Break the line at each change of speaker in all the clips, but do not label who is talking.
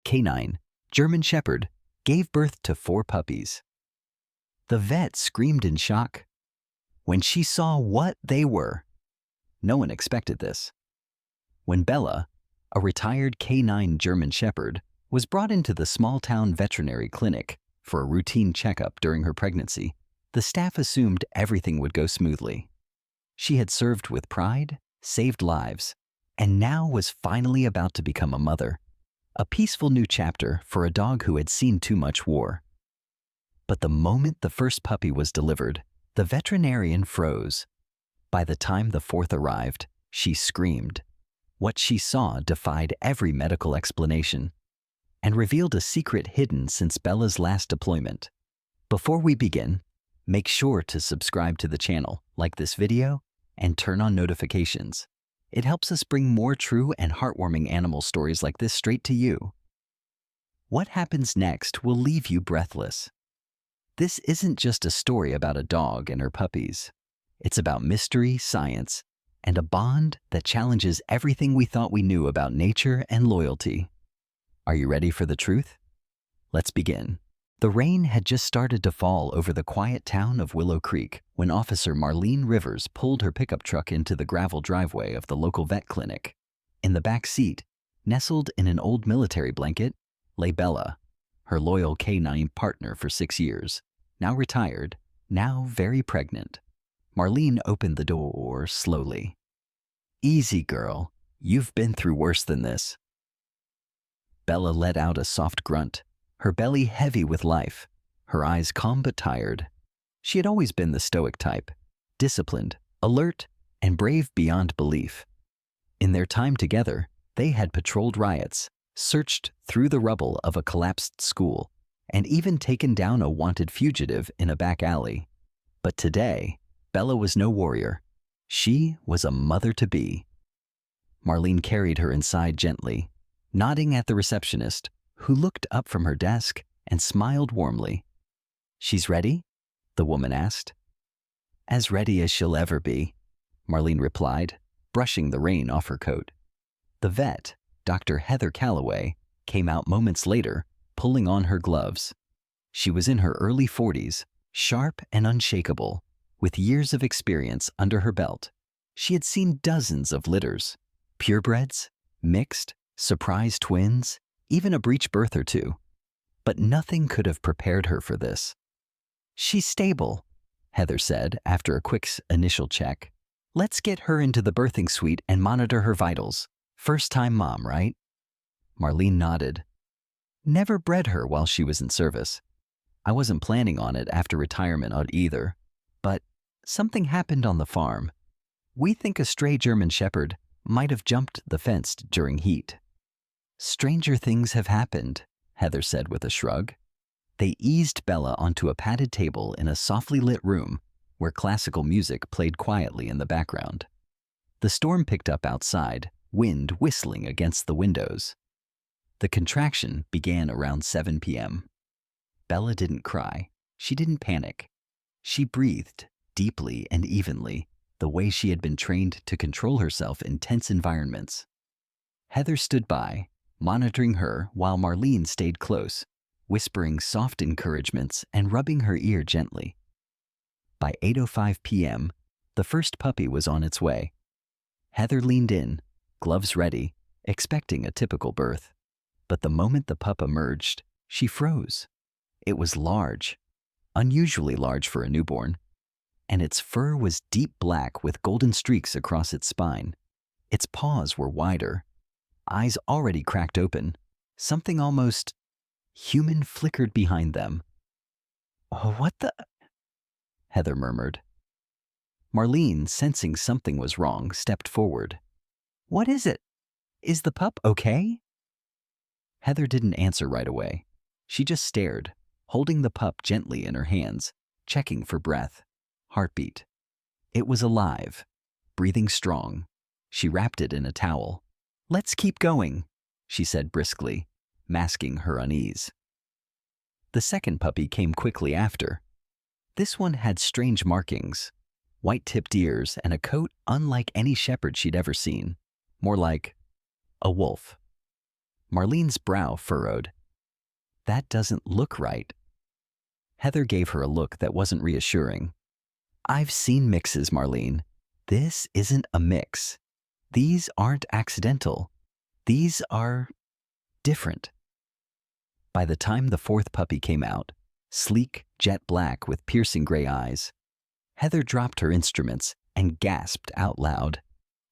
canine, German Shepherd, gave birth to 4 puppies. The vet screamed in shock when she saw what they were. No one expected this. When Bella, a retired canine German Shepherd, was brought into the small-town veterinary clinic for a routine checkup during her pregnancy, the staff assumed everything would go smoothly. She had served with pride, saved lives, and now was finally about to become a mother. A peaceful new chapter for a dog who had seen too much war. But the moment the first puppy was delivered, the veterinarian froze. By the time the 4th arrived, she screamed. What she saw defied every medical explanation and revealed a secret hidden since Bella's last deployment. Before we begin, make sure to subscribe to the channel, like this video, and turn on notifications. It helps us bring more true and heartwarming animal stories like this straight to you. What happens next will leave you breathless. This isn't just a story about a dog and her puppies. It's about mystery, science, and a bond that challenges everything we thought we knew about nature and loyalty. Are you ready for the truth? Let's begin. The rain had just started to fall over the quiet town of Willow Creek when Officer Marlene Rivers pulled her pickup truck into the gravel driveway of the local vet clinic. In the back seat, nestled in an old military blanket, lay Bella, her loyal canine partner for 6 years, now retired, now very pregnant. Marlene opened the door slowly. "Easy, girl. You've been through worse than this." Bella let out a soft grunt, her belly heavy with life, her eyes calm but tired. She had always been the stoic type, disciplined, alert, and brave beyond belief. In their time together, they had patrolled riots, searched through the rubble of a collapsed school, and even taken down a wanted fugitive in a back alley. But today, Bella was no warrior. She was a mother-to-be. Marlene carried her inside gently, nodding at the receptionist, who looked up from her desk and smiled warmly. "She's ready?" the woman asked. "As ready as she'll ever be," Marlene replied, brushing the rain off her coat. The vet, Dr. Heather Calloway, came out moments later, pulling on her gloves. She was in her early 40s, sharp and unshakable, with years of experience under her belt. She had seen dozens of litters, purebreds, mixed, surprise twins, even a breech birth or two. But nothing could have prepared her for this. "She's stable," Heather said after a quick initial check. "Let's get her into the birthing suite and monitor her vitals. First-time mom, right?" Marlene nodded. "Never bred her while she was in service. I wasn't planning on it after retirement either. But something happened on the farm. We think a stray German Shepherd might have jumped the fence during heat." "Stranger things have happened," Heather said with a shrug. They eased Bella onto a padded table in a softly lit room where classical music played quietly in the background. The storm picked up outside, wind whistling against the windows. The contraction began around 7 p.m. Bella didn't cry. She didn't panic. She breathed deeply and evenly, the way she had been trained to control herself in tense environments. Heather stood by, monitoring her while Marlene stayed close, whispering soft encouragements and rubbing her ear gently. By 8:05 p.m., the first puppy was on its way. Heather leaned in, gloves ready, expecting a typical birth. But the moment the pup emerged, she froze. It was large, unusually large for a newborn, and its fur was deep black with golden streaks across its spine. Its paws were wider, eyes already cracked open. Something almost human flickered behind them. "Oh, what the?" Heather murmured. Marlene, sensing something was wrong, stepped forward. "What is it? Is the pup okay?" Heather didn't answer right away. She just stared, holding the pup gently in her hands, checking for breath, heartbeat. It was alive, breathing strong. She wrapped it in a towel. "Let's keep going," she said briskly, masking her unease. The second puppy came quickly after. This one had strange markings, white-tipped ears and a coat unlike any shepherd she'd ever seen, more like a wolf. Marlene's brow furrowed. That doesn't look right. Heather gave her a look that wasn't reassuring. I've seen mixes, Marlene. This isn't a mix. These aren't accidental. These are different. By the time the fourth puppy came out, sleek, jet black with piercing gray eyes, Heather dropped her instruments and gasped out loud.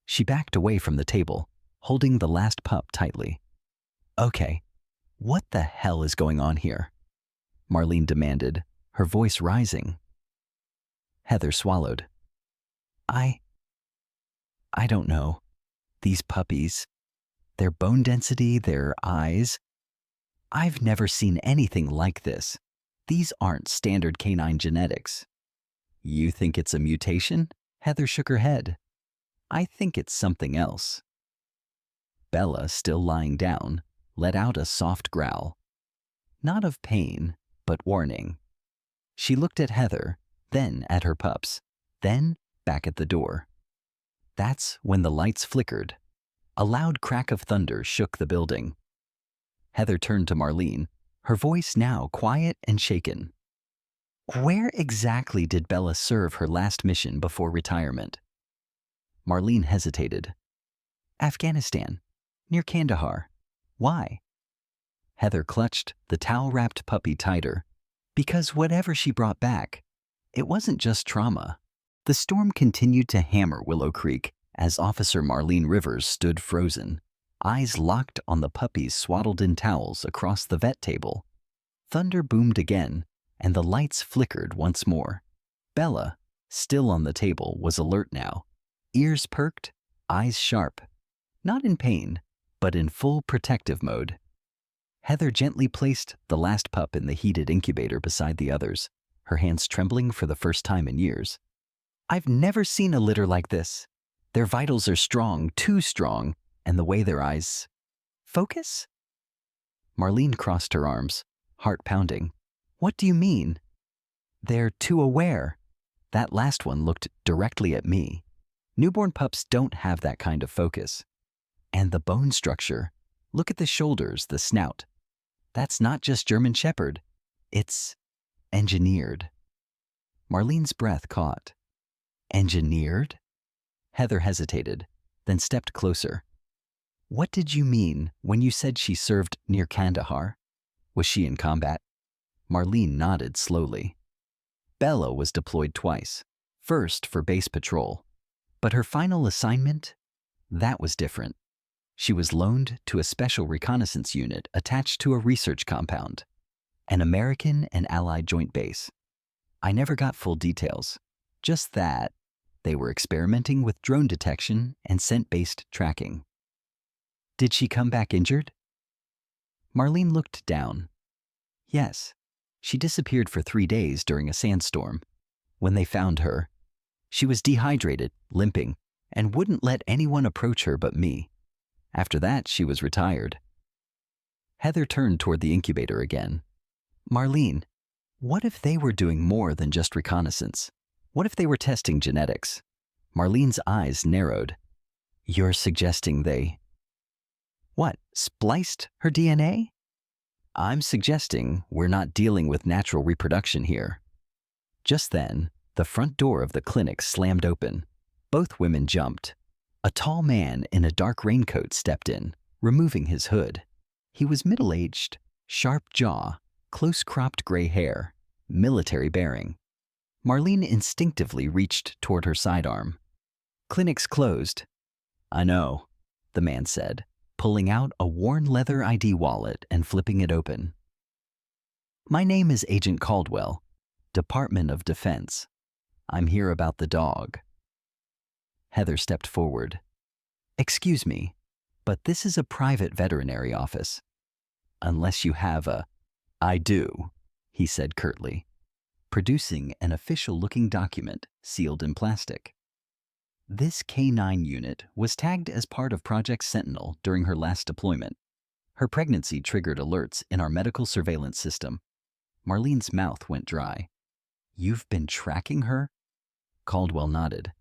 She backed away from the table, holding the last pup tightly. Okay, what the hell is going on here? Marlene demanded, her voice rising. Heather swallowed. I don't know. These puppies, their bone density, their eyes. I've never seen anything like this. These aren't standard canine genetics. You think it's a mutation? Heather shook her head. I think it's something else. Bella, still lying down, let out a soft growl. Not of pain, but warning. She looked at Heather, then at her pups, then back at the door. That's when the lights flickered. A loud crack of thunder shook the building. Heather turned to Marlene, her voice now quiet and shaken. Where exactly did Bella serve her last mission before retirement? Marlene hesitated. Afghanistan, near Kandahar. Why? Heather clutched the towel-wrapped puppy tighter. Because whatever she brought back, it wasn't just trauma. The storm continued to hammer Willow Creek as Officer Marlene Rivers stood frozen, eyes locked on the puppies swaddled in towels across the vet table. Thunder boomed again, and the lights flickered once more. Bella, still on the table, was alert now, ears perked, eyes sharp. Not in pain, but in full protective mode. Heather gently placed the last pup in the heated incubator beside the others, her hands trembling for the first time in years. I've never seen a litter like this. Their vitals are strong, too strong, and the way their eyes focus? Marlene crossed her arms, heart pounding. What do you mean? They're too aware. That last one looked directly at me. Newborn pups don't have that kind of focus. And the bone structure. Look at the shoulders, the snout. That's not just German Shepherd. It's engineered. Marlene's breath caught. Engineered? Heather hesitated, then stepped closer. What did you mean when you said she served near Kandahar? Was she in combat? Marlene nodded slowly. Bella was deployed twice, first for base patrol. But her final assignment? That was different. She was loaned to a special reconnaissance unit attached to a research compound, an American and Allied joint base. I never got full details, just that they were experimenting with drone detection and scent-based tracking. Did she come back injured? Marlene looked down. Yes, she disappeared for 3 days during a sandstorm. When they found her, she was dehydrated, limping, and wouldn't let anyone approach her but me. After that, she was retired. Heather turned toward the incubator again. Marlene, what if they were doing more than just reconnaissance? What if they were testing genetics? Marlene's eyes narrowed. You're suggesting they... What, spliced her DNA? I'm suggesting we're not dealing with natural reproduction here. Just then, the front door of the clinic slammed open. Both women jumped. A tall man in a dark raincoat stepped in, removing his hood. He was middle-aged, sharp jaw, close-cropped gray hair, military bearing. Marlene instinctively reached toward her sidearm. Clinic's closed. I know, the man said, pulling out a worn leather ID wallet and flipping it open. My name is Agent Caldwell, Department of Defense. I'm here about the dog. Heather stepped forward. Excuse me, but this is a private veterinary office. Unless you have a... I do, he said curtly, producing an official-looking document sealed in plastic. This K9 unit was tagged as part of Project Sentinel during her last deployment. Her pregnancy triggered alerts in our medical surveillance system. Marlene's mouth went dry. You've been tracking her? Caldwell nodded.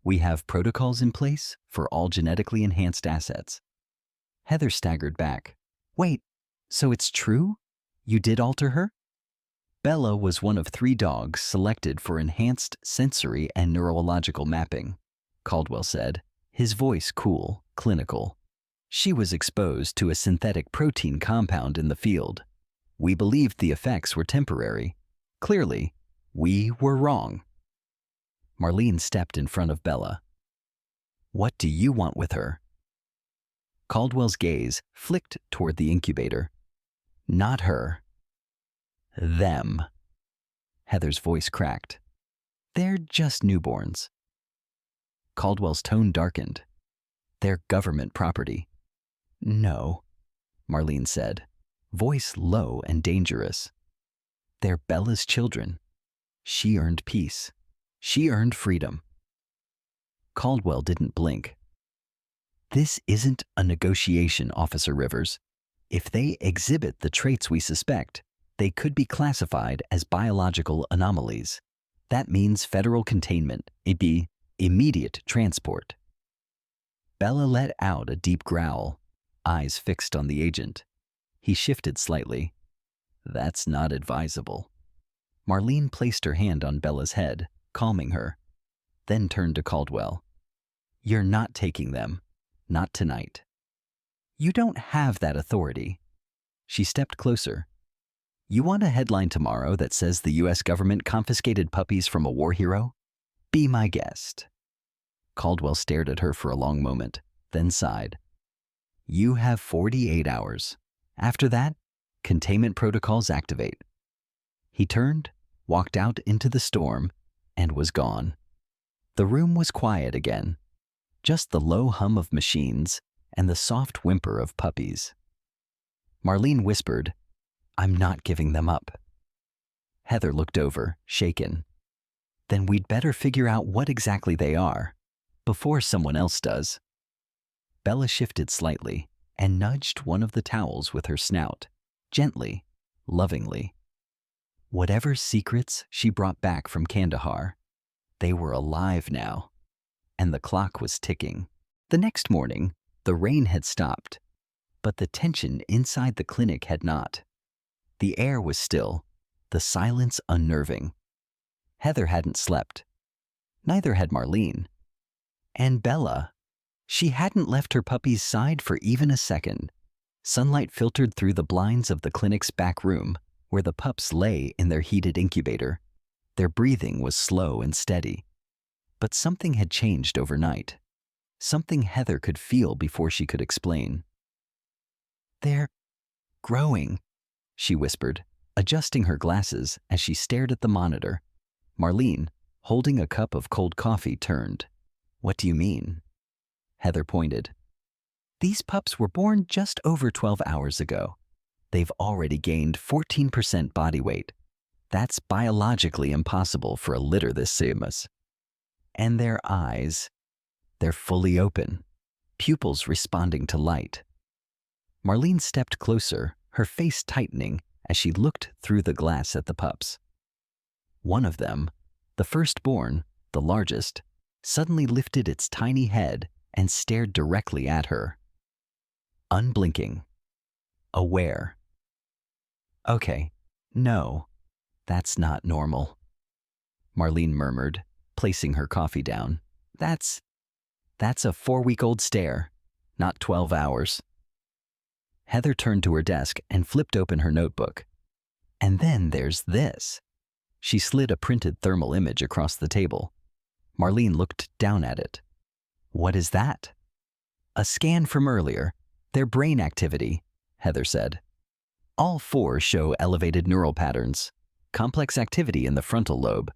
We have protocols in place for all genetically enhanced assets. Heather staggered back. Wait, so it's true? You did alter her? Bella was one of 3 dogs selected for enhanced sensory and neurological mapping, Caldwell said, his voice cool, clinical. She was exposed to a synthetic protein compound in the field. We believed the effects were temporary. Clearly, we were wrong. Marlene stepped in front of Bella. What do you want with her? Caldwell's gaze flicked toward the incubator. Not her. Them. Heather's voice cracked. They're just newborns. Caldwell's tone darkened. They're government property. No, Marlene said, voice low and dangerous. They're Bella's children. She earned peace. She earned freedom. Caldwell didn't blink. This isn't a negotiation, Officer Rivers. If they exhibit the traits we suspect, they could be classified as biological anomalies. That means federal containment. It'd be immediate transport. Bella let out a deep growl, eyes fixed on the agent. He shifted slightly. That's not advisable. Marlene placed her hand on Bella's head, calming her, then turned to Caldwell. You're not taking them. Not tonight. You don't have that authority. She stepped closer. You want a headline tomorrow that says the U.S. government confiscated puppies from a war hero? Be my guest. Caldwell stared at her for a long moment, then sighed. You have 48 hours. After that, containment protocols activate. He turned, walked out into the storm, and was gone. The room was quiet again. Just the low hum of machines and the soft whimper of puppies. Marlene whispered, I'm not giving them up. Heather looked over, shaken. Then we'd better figure out what exactly they are, before someone else does. Bella shifted slightly and nudged one of the towels with her snout, gently, lovingly. Whatever secrets she brought back from Kandahar, they were alive now. And the clock was ticking. The next morning, the rain had stopped, but the tension inside the clinic had not. The air was still, the silence unnerving. Heather hadn't slept. Neither had Marlene. And Bella, she hadn't left her puppy's side for even a second. Sunlight filtered through the blinds of the clinic's back room, where the pups lay in their heated incubator. Their breathing was slow and steady. But something had changed overnight. Something Heather could feel before she could explain. They're growing, she whispered, adjusting her glasses as she stared at the monitor. Marlene, holding a cup of cold coffee, turned. What do you mean? Heather pointed. These pups were born just over 12 hours ago. They've already gained 14% body weight. That's biologically impossible for a litter this size. And their eyes, they're fully open, pupils responding to light. Marlene stepped closer, her face tightening as she looked through the glass at the pups. One of them, the firstborn, the largest, suddenly lifted its tiny head and stared directly at her. Unblinking. Aware. Okay, no, that's not normal, Marlene murmured, placing her coffee down. That's a 4-week-old stare, not 12 hours. Heather turned to her desk and flipped open her notebook. And then there's this. She slid a printed thermal image across the table. Marlene looked down at it. What is that? A scan from earlier. Their brain activity, Heather said. All 4 show elevated neural patterns, complex activity in the frontal lobe.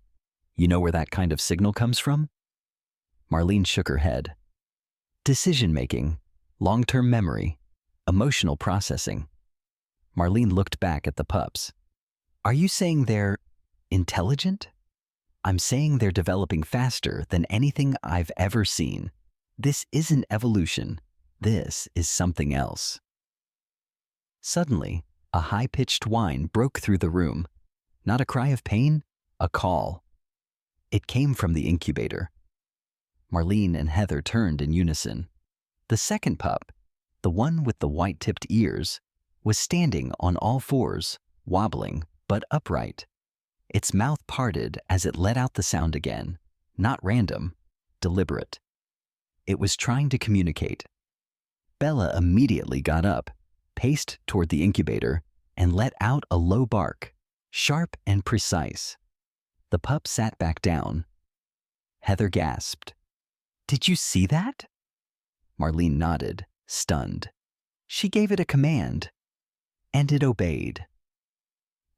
You know where that kind of signal comes from? Marlene shook her head. Decision-making, long-term memory, emotional processing. Marlene looked back at the pups. Are you saying they're intelligent? I'm saying they're developing faster than anything I've ever seen. This isn't evolution. This is something else. Suddenly, a high-pitched whine broke through the room. Not a cry of pain, a call. It came from the incubator. Marlene and Heather turned in unison. The second pup, The one with the white-tipped ears was standing on all fours, wobbling but upright. Its mouth parted as it let out the sound again, not random, deliberate. It was trying to communicate. Bella immediately got up, paced toward the incubator, and let out a low bark, sharp and precise. The pup sat back down. Heather gasped. "Did you see that?" Marlene nodded, stunned. She gave it a command, and it obeyed.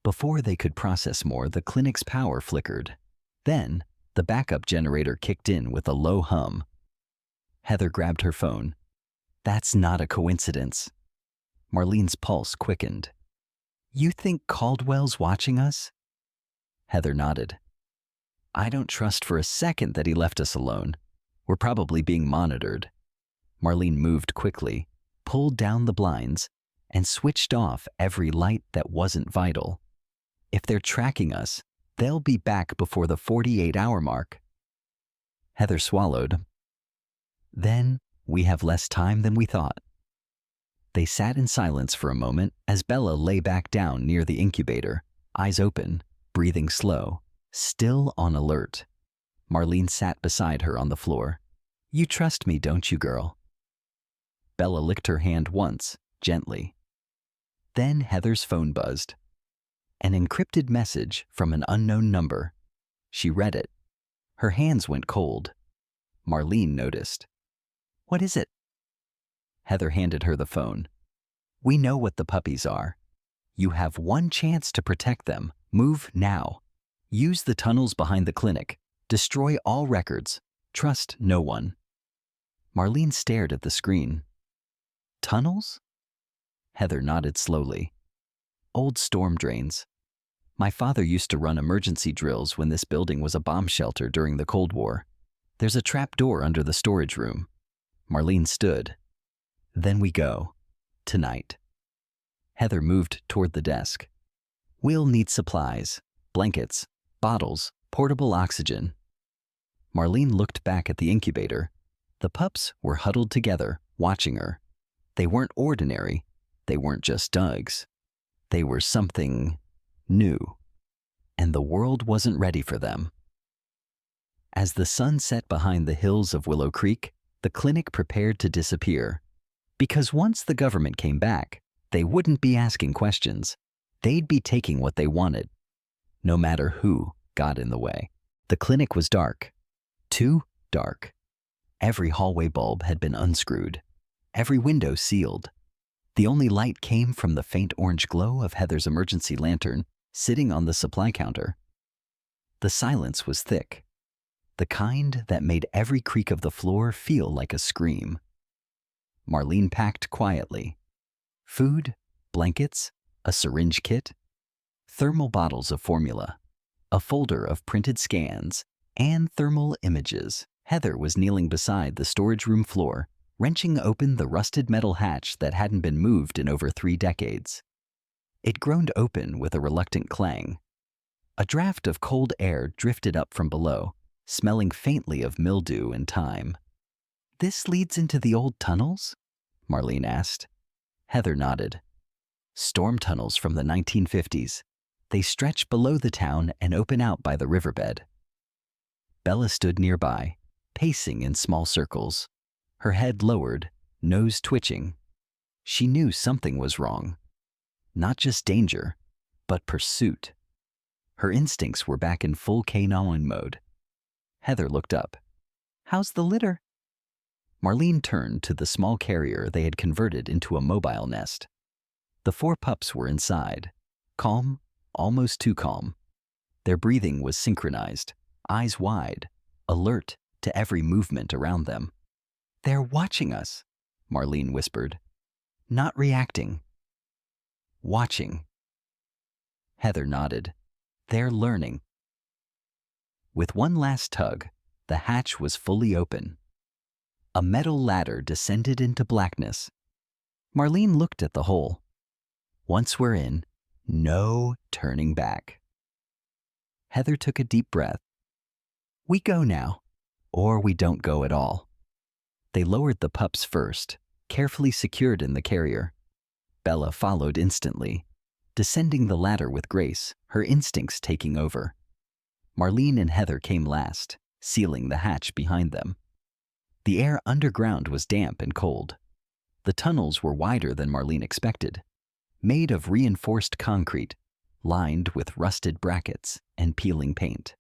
Before they could process more, the clinic's power flickered. Then, the backup generator kicked in with a low hum. Heather grabbed her phone. "That's not a coincidence." Marlene's pulse quickened. "You think Caldwell's watching us?" Heather nodded. "I don't trust for a second that he left us alone. We're probably being monitored." Marlene moved quickly, pulled down the blinds, and switched off every light that wasn't vital. If they're tracking us, they'll be back before the 48-hour mark. Heather swallowed. "Then we have less time than we thought." They sat in silence for a moment as Bella lay back down near the incubator, eyes open, breathing slow, still on alert. Marlene sat beside her on the floor. "You trust me, don't you, girl?" Bella licked her hand once, gently. Then Heather's phone buzzed. An encrypted message from an unknown number. She read it. Her hands went cold. Marlene noticed. "What is it?" Heather handed her the phone. "We know what the puppies are. You have one chance to protect them. Move now. Use the tunnels behind the clinic. Destroy all records. Trust no one." Marlene stared at the screen. "Tunnels?" Heather nodded slowly. "Old storm drains. My father used to run emergency drills when this building was a bomb shelter during the Cold War. There's a trap door under the storage room." Marlene stood. "Then we go. Tonight." Heather moved toward the desk. "We'll need supplies, blankets, bottles, portable oxygen." Marlene looked back at the incubator. The pups were huddled together, watching her. They weren't ordinary. They weren't just dogs. They were something new. And the world wasn't ready for them. As the sun set behind the hills of Willow Creek, the clinic prepared to disappear. Because once the government came back, they wouldn't be asking questions. They'd be taking what they wanted, no matter who got in the way. The clinic was dark. Too dark. Every hallway bulb had been unscrewed. Every window sealed. The only light came from the faint orange glow of Heather's emergency lantern sitting on the supply counter. The silence was thick. The kind that made every creak of the floor feel like a scream. Marlene packed quietly. Food, blankets, a syringe kit, thermal bottles of formula, a folder of printed scans, and thermal images. Heather was kneeling beside the storage room floor, wrenching open the rusted metal hatch that hadn't been moved in over 3 decades. It groaned open with a reluctant clang. A draft of cold air drifted up from below, smelling faintly of mildew and thyme. "This leads into the old tunnels?" Marlene asked. Heather nodded. "Storm tunnels from the 1950s. They stretch below the town and open out by the riverbed." Bella stood nearby, pacing in small circles, her head lowered, nose twitching. She knew something was wrong. Not just danger, but pursuit. Her instincts were back in full canine mode. Heather looked up. "How's the litter?" Marlene turned to the small carrier they had converted into a mobile nest. The 4 pups were inside, calm, almost too calm. Their breathing was synchronized, eyes wide, alert to every movement around them. "They're watching us," Marlene whispered. "Not reacting. Watching." Heather nodded. "They're learning." With one last tug, the hatch was fully open. A metal ladder descended into blackness. Marlene looked at the hole. Once we're in, no turning back. Heather took a deep breath. "We go now, or we don't go at all." They lowered the pups first, carefully secured in the carrier. Bella followed instantly, descending the ladder with grace, her instincts taking over. Marlene and Heather came last, sealing the hatch behind them. The air underground was damp and cold. The tunnels were wider than Marlene expected, made of reinforced concrete, lined with rusted brackets and peeling paint.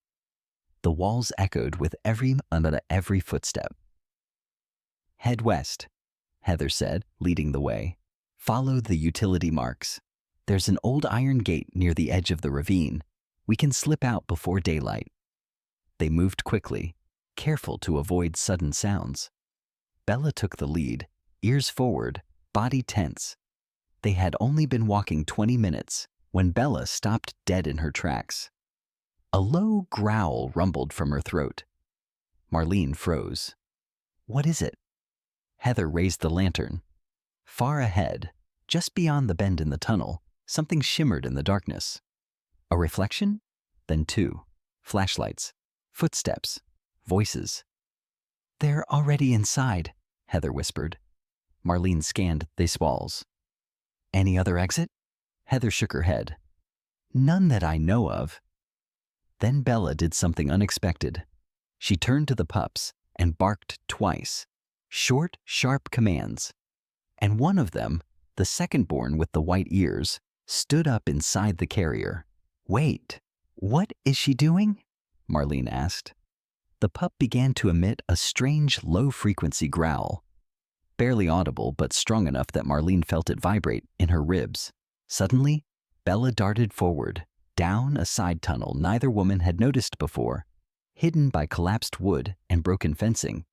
The walls echoed with every footstep. "Head west," Heather said, leading the way. "Follow the utility marks. There's an old iron gate near the edge of the ravine. We can slip out before daylight." They moved quickly, careful to avoid sudden sounds. Bella took the lead, ears forward, body tense. They had only been walking 20 minutes when Bella stopped dead in her tracks. A low growl rumbled from her throat. Marlene froze. "What is it?" Heather raised the lantern. Far ahead, just beyond the bend in the tunnel, something shimmered in the darkness. A reflection? Then two. Flashlights. Footsteps. Voices. "They're already inside," Heather whispered. Marlene scanned the walls. "Any other exit?" Heather shook her head. "None that I know of." Then Bella did something unexpected. She turned to the pups and barked twice. Short, sharp commands. And one of them, the second-born with the white ears, stood up inside the carrier. "Wait, what is she doing?" Marlene asked. The pup began to emit a strange low-frequency growl. Barely audible, but strong enough that Marlene felt it vibrate in her ribs. Suddenly, Bella darted forward, down a side tunnel neither woman had noticed before, hidden by collapsed wood and broken fencing.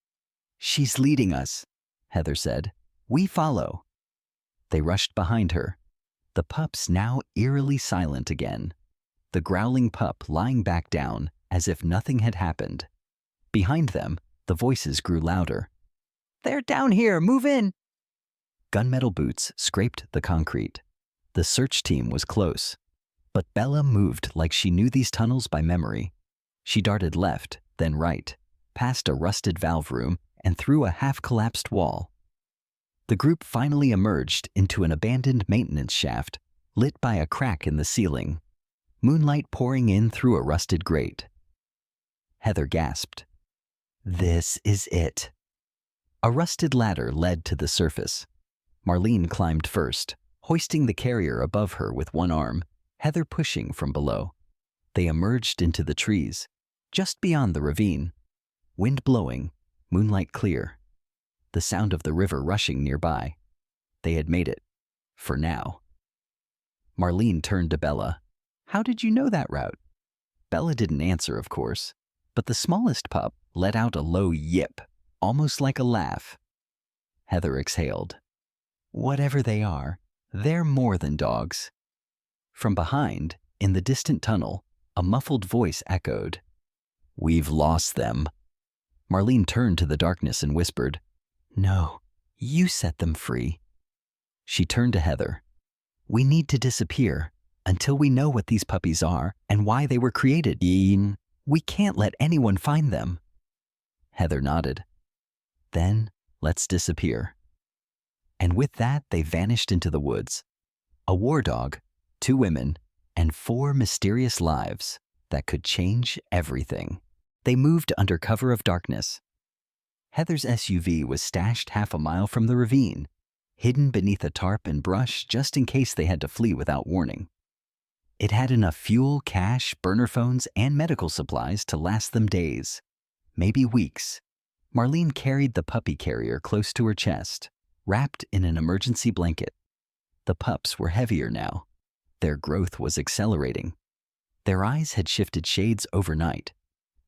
"She's leading us," Heather said. "We follow." They rushed behind her, the pups now eerily silent again, the growling pup lying back down as if nothing had happened. Behind them, the voices grew louder. "They're down here, move in!" Gunmetal boots scraped the concrete. The search team was close, but Bella moved like she knew these tunnels by memory. She darted left, then right, past a rusted valve room and through a half-collapsed wall. The group finally emerged into an abandoned maintenance shaft, lit by a crack in the ceiling, moonlight pouring in through a rusted grate. Heather gasped. "This is it." A rusted ladder led to the surface. Marlene climbed first, hoisting the carrier above her with one arm, Heather pushing from below. They emerged into the trees, just beyond the ravine. Wind blowing, moonlight clear. The sound of the river rushing nearby. They had made it. For now. Marlene turned to Bella. "How did you know that route?" Bella didn't answer, of course, but the smallest pup let out a low yip, almost like a laugh. Heather exhaled. "Whatever they are, they're more than dogs." From behind, in the distant tunnel, a muffled voice echoed. "We've lost them." Marlene turned to the darkness and whispered, "No, you set them free." She turned to Heather. "We need to disappear until we know what these puppies are and why they were created. We can't let anyone find them." Heather nodded. "Then let's disappear." And with that, they vanished into the woods. A war dog, 2 women, and 4 mysterious lives that could change everything. They moved under cover of darkness. Heather's SUV was stashed half a mile from the ravine, hidden beneath a tarp and brush just in case they had to flee without warning. It had enough fuel, cash, burner phones, and medical supplies to last them days, maybe weeks. Marlene carried the puppy carrier close to her chest, wrapped in an emergency blanket. The pups were heavier now. Their growth was accelerating. Their eyes had shifted shades overnight.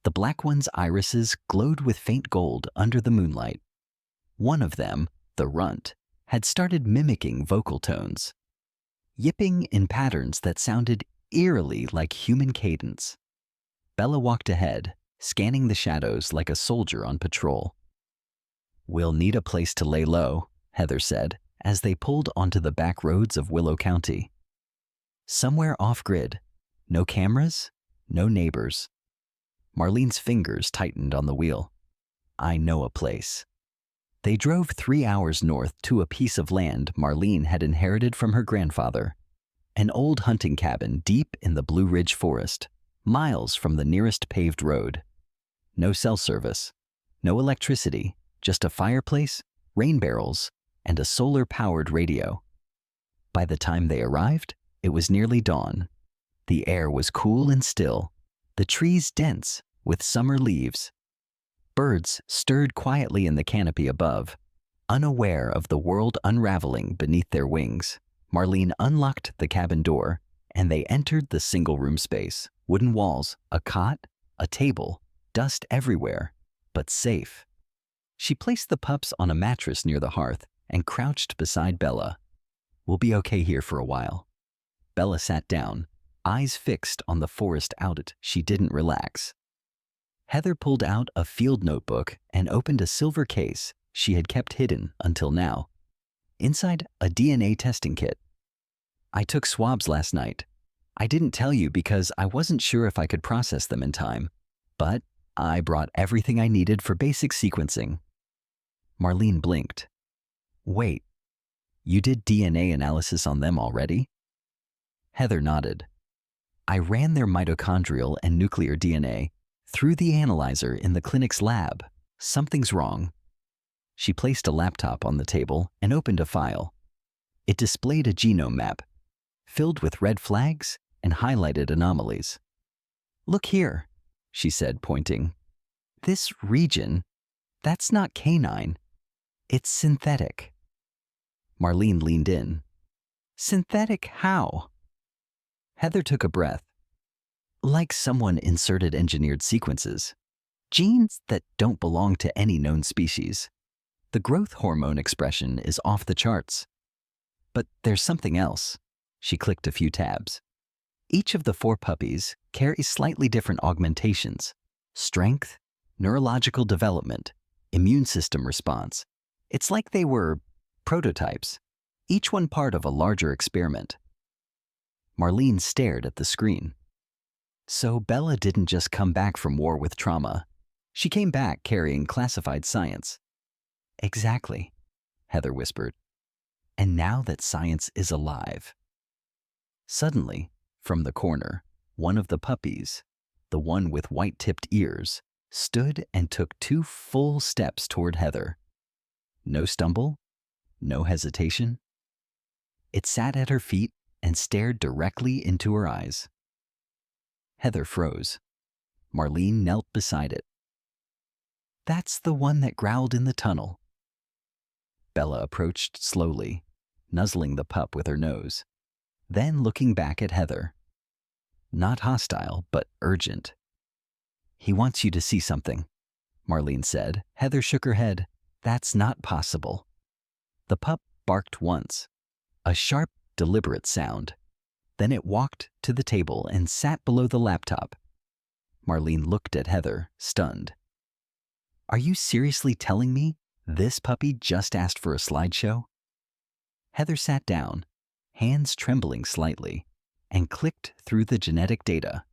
The black one's irises glowed with faint gold under the moonlight. One of them, the runt, had started mimicking vocal tones, yipping in patterns that sounded eerily like human cadence. Bella walked ahead, scanning the shadows like a soldier on patrol. "We'll need a place to lay low," Heather said, as they pulled onto the back roads of Willow County. Somewhere off-grid, no cameras, no neighbors. Marlene's fingers tightened on the wheel. "I know a place." They drove 3 hours north to a piece of land Marlene had inherited from her grandfather, an old hunting cabin deep in the Blue Ridge Forest, miles from the nearest paved road. No cell service, no electricity, just a fireplace, rain barrels, and a solar-powered radio. By the time they arrived, it was nearly dawn. The air was cool and still, the trees dense with summer leaves. Birds stirred quietly in the canopy above, unaware of the world unraveling beneath their wings. Marlene unlocked the cabin door, and they entered the single-room space. Wooden walls, a cot, a table, dust everywhere, but safe. She placed the pups on a mattress near the hearth and crouched beside Bella. "We'll be okay here for a while." Bella sat down, eyes fixed on the forest out. She didn't relax. Heather pulled out a field notebook and opened a silver case she had kept hidden until now. Inside, a DNA testing kit. "I took swabs last night. I didn't tell you because I wasn't sure if I could process them in time, but I brought everything I needed for basic sequencing." Marlene blinked. "Wait, you did DNA analysis on them already?" Heather nodded. "I ran their mitochondrial and nuclear DNA through the analyzer in the clinic's lab. Something's wrong." She placed a laptop on the table and opened a file. It displayed a genome map, filled with red flags and highlighted anomalies. "Look here," she said, pointing. "This region, that's not canine. It's synthetic." Marlene leaned in. "Synthetic how?" Heather took a breath. "Like someone inserted engineered sequences. Genes that don't belong to any known species. The growth hormone expression is off the charts. But there's something else." She clicked a few tabs. "Each of the 4 puppies carries slightly different augmentations: strength, neurological development, immune system response. It's like they were prototypes, each one part of a larger experiment." Marlene stared at the screen. "So Bella didn't just come back from war with trauma. She came back carrying classified science." "Exactly," Heather whispered. "And now that science is alive." Suddenly, from the corner, one of the puppies, the one with white-tipped ears, stood and took 2 full steps toward Heather. No stumble, no hesitation. It sat at her feet and stared directly into her eyes. Heather froze. Marlene knelt beside it. "That's the one that growled in the tunnel." Bella approached slowly, nuzzling the pup with her nose, then looking back at Heather. Not hostile, but urgent. "He wants you to see something," Marlene said. Heather shook her head. "That's not possible." The pup barked once, a sharp, deliberate sound. Then it walked to the table and sat below the laptop. Marlene looked at Heather, stunned. "Are you seriously telling me this puppy just asked for a slideshow?" Heather sat down, hands trembling slightly, and clicked through the genetic data.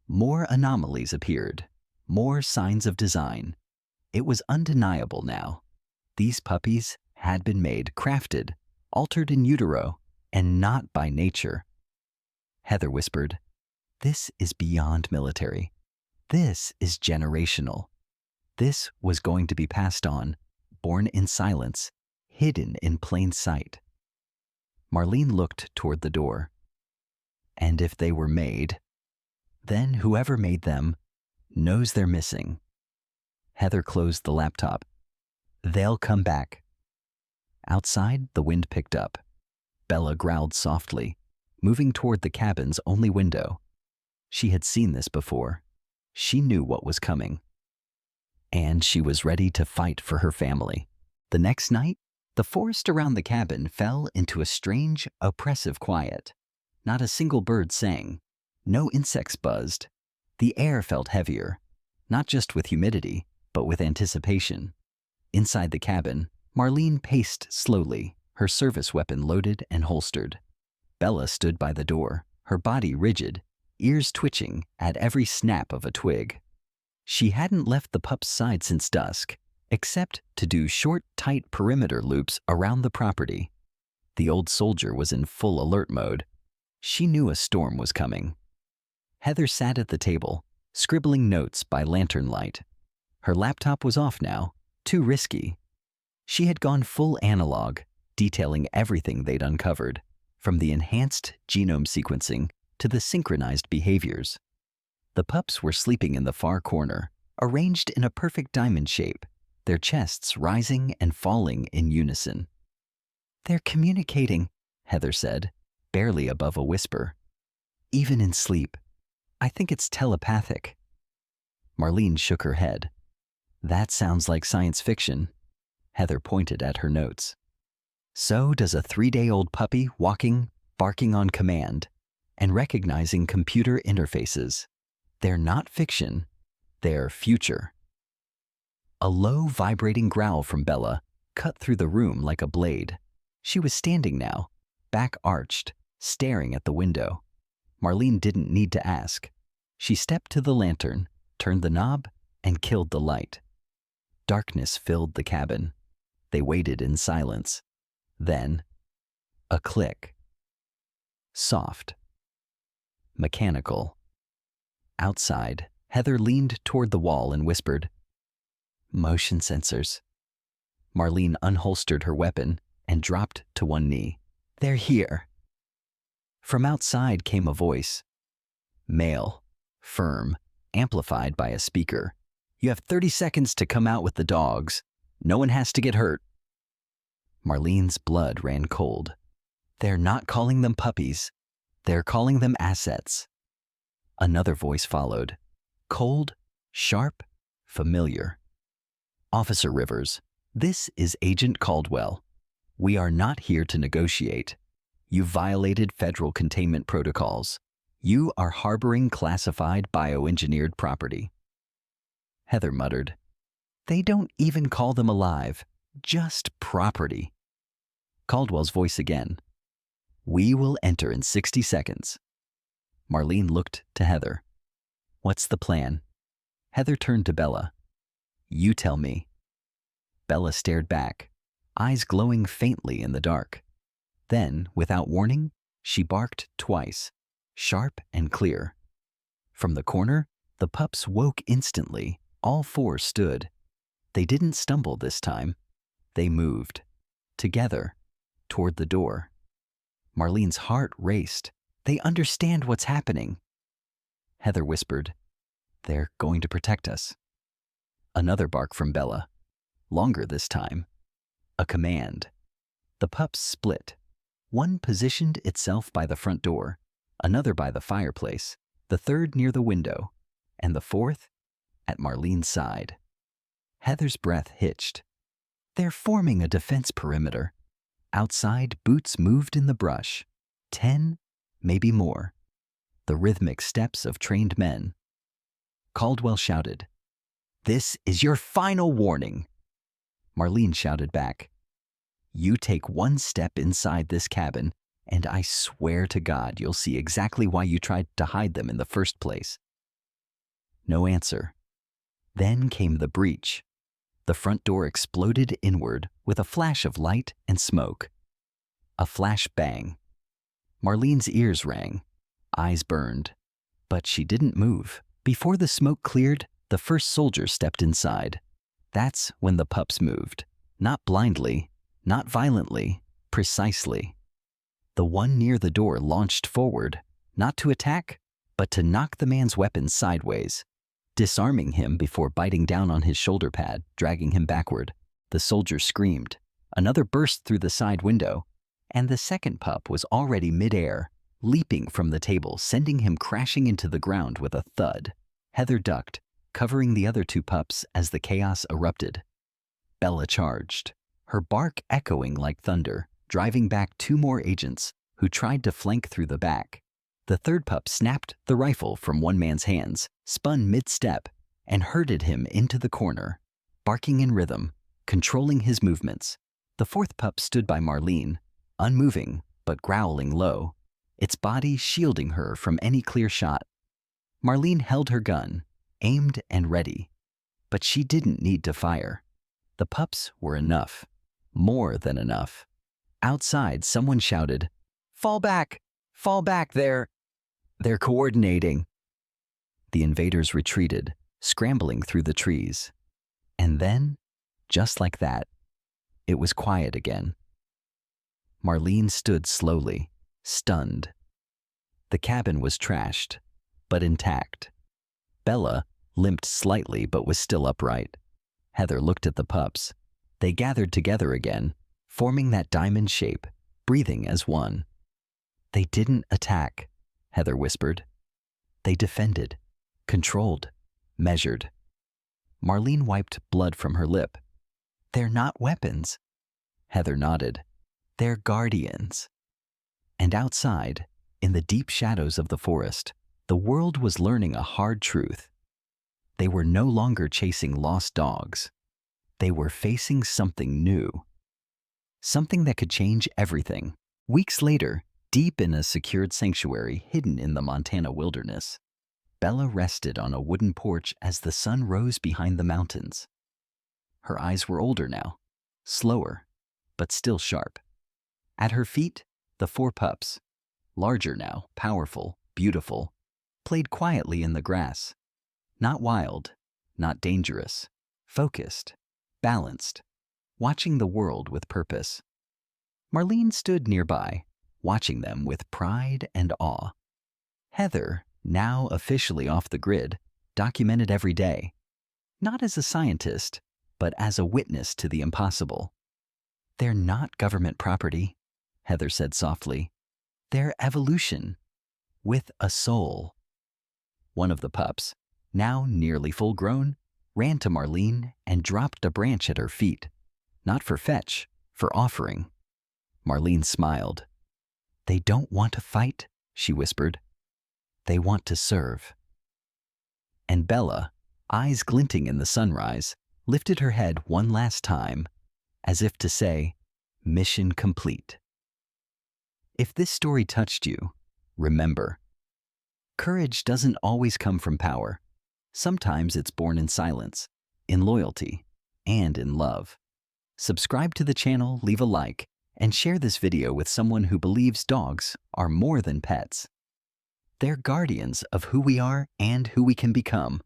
More anomalies appeared, more signs of design. It was undeniable now. These puppies had been made, crafted, altered in utero, and not by nature. Heather whispered, "This is beyond military. This is generational. This was going to be passed on, born in silence, hidden in plain sight." Marlene looked toward the door. "And if they were made, then whoever made them knows they're missing." Heather closed the laptop. "They'll come back." Outside, the wind picked up. Bella growled softly, moving toward the cabin's only window. She had seen this before. She knew what was coming. And she was ready to fight for her family. The next night, the forest around the cabin fell into a strange, oppressive quiet. Not a single bird sang. No insects buzzed. The air felt heavier, not just with humidity, but with anticipation. Inside the cabin, Marlene paced slowly, her service weapon loaded and holstered. Bella stood by the door, her body rigid, ears twitching at every snap of a twig. She hadn't left the pup's side since dusk, except to do short, tight perimeter loops around the property. The old soldier was in full alert mode. She knew a storm was coming. Heather sat at the table, scribbling notes by lantern light. Her laptop was off now, too risky. She had gone full analog, detailing everything they'd uncovered, from the enhanced genome sequencing to the synchronized behaviors. The pups were sleeping in the far corner, arranged in a perfect diamond shape, their chests rising and falling in unison. "They're communicating," Heather said, barely above a whisper. "Even in sleep. I think it's telepathic." Marlene shook her head. "That sounds like science fiction." Heather pointed at her notes. "So does a 3-day-old puppy walking, barking on command, and recognizing computer interfaces. They're not fiction, they're future." A low, vibrating growl from Bella cut through the room like a blade. She was standing now, back arched, staring at the window. Marlene didn't need to ask. She stepped to the lantern, turned the knob, and killed the light. Darkness filled the cabin. They waited in silence. Then, a click. Soft. Mechanical. Outside, Heather leaned toward the wall and whispered, "Motion sensors." Marlene unholstered her weapon and dropped to one knee. "They're here." From outside came a voice. Male, firm, amplified by a speaker. "You have 30 seconds to come out with the dogs. No one has to get hurt." Marlene's blood ran cold. "They're not calling them puppies. They're calling them assets." Another voice followed. Cold, sharp, familiar. "Officer Rivers, this is Agent Caldwell. We are not here to negotiate. You violated federal containment protocols. You are harboring classified bioengineered property." Heather muttered, "They don't even call them alive, just property." Caldwell's voice again. "We will enter in 60 seconds. Marlene looked to Heather. "What's the plan?" Heather turned to Bella. "You tell me." Bella stared back, eyes glowing faintly in the dark. Then, without warning, she barked twice, sharp and clear. From the corner, the pups woke instantly. All 4 stood. They didn't stumble this time. They moved, together, toward the door. Marlene's heart raced. They understand what's happening. Heather whispered, "They're going to protect us." Another bark from Bella. Longer this time. A command. The pups split. One positioned itself by the front door, another by the fireplace, the third near the window, and the fourth at Marlene's side. Heather's breath hitched. They're forming a defense perimeter. Outside, boots moved in the brush. 10, maybe more. The rhythmic steps of trained men. Caldwell shouted, "This is your final warning." Marlene shouted back, "You take one step inside this cabin, and I swear to God you'll see exactly why you tried to hide them in the first place." No answer. Then came the breach. The front door exploded inward with a flash of light and smoke. A flash bang. Marlene's ears rang, eyes burned, but she didn't move. Before the smoke cleared, the first soldier stepped inside. That's when the pups moved. Not blindly, not violently, precisely. The one near the door launched forward, not to attack, but to knock the man's weapon sideways, disarming him before biting down on his shoulder pad, dragging him backward. The soldier screamed. Another burst through the side window, and the second pup was already midair, leaping from the table, sending him crashing into the ground with a thud. Heather ducked, covering the other 2 pups as the chaos erupted. Bella charged, her bark echoing like thunder, driving back 2 more agents who tried to flank through the back. The third pup snapped the rifle from one man's hands, spun mid-step, and herded him into the corner, barking in rhythm, controlling his movements. The fourth pup stood by Marlene, unmoving but growling low, its body shielding her from any clear shot. Marlene held her gun, aimed and ready, but she didn't need to fire. The pups were enough. More than enough. Outside, someone shouted, "Fall back! Fall back there! They're coordinating!" The invaders retreated, scrambling through the trees. And then, just like that, it was quiet again. Marlene stood slowly, stunned. The cabin was trashed, but intact. Bella limped slightly but was still upright. Heather looked at the pups. They gathered together again, forming that diamond shape, breathing as one. "They didn't attack," Heather whispered. "They defended, controlled, measured." Marlene wiped blood from her lip. "They're not weapons." Heather nodded. "They're guardians." And outside, in the deep shadows of the forest, the world was learning a hard truth. They were no longer chasing lost dogs. They were facing something new. Something that could change everything. Weeks later, deep in a secured sanctuary hidden in the Montana wilderness, Bella rested on a wooden porch as the sun rose behind the mountains. Her eyes were older now, slower, but still sharp. At her feet, the 4 pups, larger now, powerful, beautiful, played quietly in the grass. Not wild, not dangerous, focused, balanced, watching the world with purpose. Marlene stood nearby, watching them with pride and awe. Heather, now officially off the grid, documented every day, not as a scientist, but as a witness to the impossible. "They're not government property," Heather said softly. "They're evolution, with a soul." One of the pups, now nearly full-grown, ran to Marlene and dropped a branch at her feet. Not for fetch, for offering. Marlene smiled. "They don't want to fight," she whispered. "They want to serve." And Bella, eyes glinting in the sunrise, lifted her head one last time, as if to say, "Mission complete." If this story touched you, remember, courage doesn't always come from power. Sometimes it's born in silence, in loyalty, and in love. Subscribe to the channel, leave a like, and share this video with someone who believes dogs are more than pets. They're guardians of who we are and who we can become.